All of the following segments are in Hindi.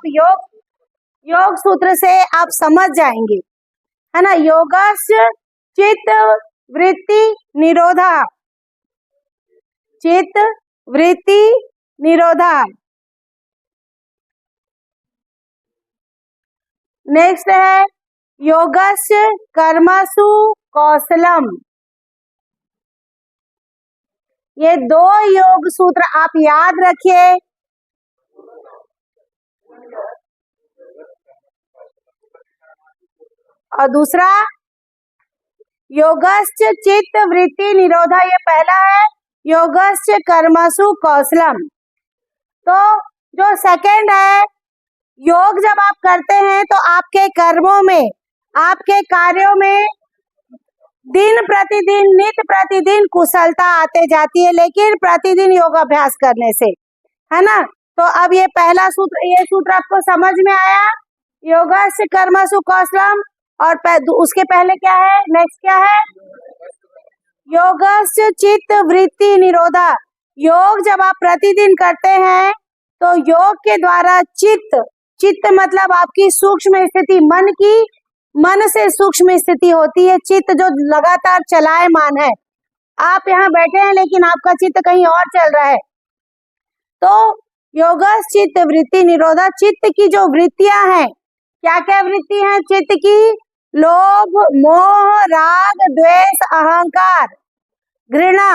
योग सूत्र से आप समझ जाएंगे, है ना। योगस्य चित्त वृत्ति निरोधा, चित्त वृत्ति निरोधा। नेक्स्ट है योगस्य कर्मसु कौशलम। ये दो योग सूत्र आप याद रखिए। और दूसरा योगस्य चित्त वृत्ति निरोधा, ये पहला है योगस्य कर्मसु कौशलम। तो जो सेकंड है, योग जब आप करते हैं तो आपके कर्मों में, आपके कार्यों में दिन प्रतिदिन नित्य प्रतिदिन कुशलता आते जाती है, लेकिन प्रतिदिन योग अभ्यास करने से, है ना। तो अब ये पहला सूत्र, ये सूत्र आपको समझ में आया, योगस्य कर्मसु कौशलम। और उसके पहले क्या है, नेक्स्ट क्या है, योगस्य चित्त वृत्ति निरोधा। योग जब आप प्रतिदिन करते हैं तो योग के द्वारा चित्त मतलब आपकी सूक्ष्म स्थिति, मन से सूक्ष्म स्थिति होती है। चित्त जो लगातार चलायमान है, आप यहाँ बैठे हैं लेकिन आपका चित्त कहीं और चल रहा है। तो योगस्य चित्त वृत्ति निरोधा, चित्त की जो वृत्तियां हैं, क्या क्या वृत्ति हैं चित्त की, लोभ मोह राग द्वेष अहंकार घृणा।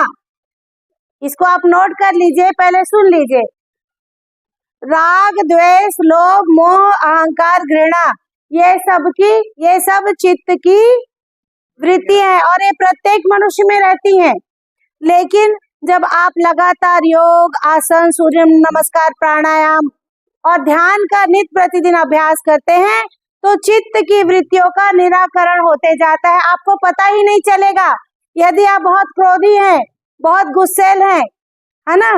इसको आप नोट कर लीजिए, पहले सुन लीजिए। राग द्वेष लोभ मोह अहंकार घृणा, ये सब चित्त की वृत्ति है और ये प्रत्येक मनुष्य में रहती हैं। लेकिन जब आप लगातार योग आसन सूर्य नमस्कार प्राणायाम और ध्यान का नित्य प्रतिदिन अभ्यास करते हैं तो चित्त की वृत्तियों का निराकरण होते जाता है, आपको पता ही नहीं चलेगा। यदि आप बहुत क्रोधी हैं, बहुत गुस्सेल हैं, है ना,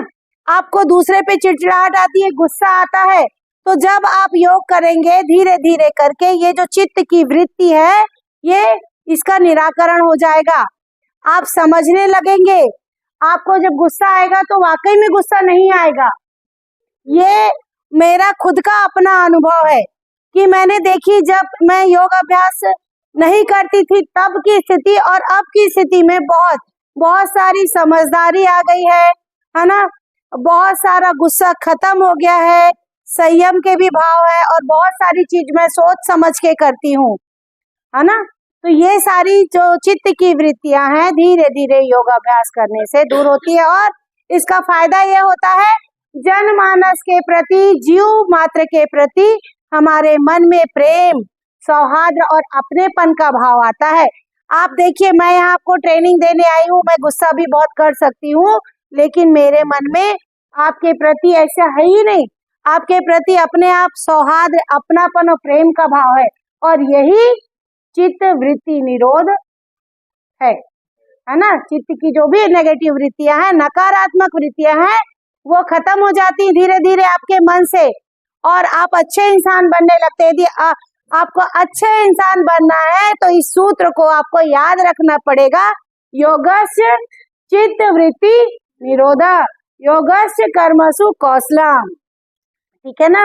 आपको दूसरे पे चिड़चिड़ाहट आती है, गुस्सा आता है, तो जब आप योग करेंगे धीरे धीरे करके ये जो चित्त की वृत्ति है, ये इसका निराकरण हो जाएगा। आप समझने लगेंगे, आपको जब गुस्सा आएगा तो वाकई में गुस्सा नहीं आएगा। ये मेरा खुद का अपना अनुभव है कि मैंने देखी, जब मैं योग अभ्यास नहीं करती थी तब की स्थिति और अब की स्थिति में बहुत सारी समझदारी आ गई है ना। बहुत सारा गुस्सा खत्म हो गया है, संयम के भी भाव है और बहुत सारी चीज मैं सोच समझ के करती हूँ, है ना। तो ये सारी जो चित्त की वृत्तियां हैं धीरे धीरे योग अभ्यास करने से दूर होती है और इसका फायदा ये होता है जनमानस के प्रति, जीव मात्र के प्रति हमारे मन में प्रेम सौहार्द और अपनेपन का भाव आता है। आप देखिए, मैं यहाँ आपको ट्रेनिंग देने आई हूँ, मैं गुस्सा भी बहुत कर सकती हूँ, लेकिन मेरे मन में आपके प्रति ऐसा है ही नहीं। आपके प्रति अपने आप सौहार्द अपनापन और प्रेम का भाव है और यही चित्त वृत्ति निरोध है ना। चित्त की जो भी नेगेटिव वृत्तियां हैं, नकारात्मक वृत्तियां हैं, वो खत्म हो जाती धीरे धीरे आपके मन से और आप अच्छे इंसान बनने लगते हैं। यदि आपको अच्छे इंसान बनना है तो इस सूत्र को आपको याद रखना पड़ेगा, योगस्य चित्त वृत्ति निरोधा योगस्य कर्मसु कौशलम, ठीक है ना।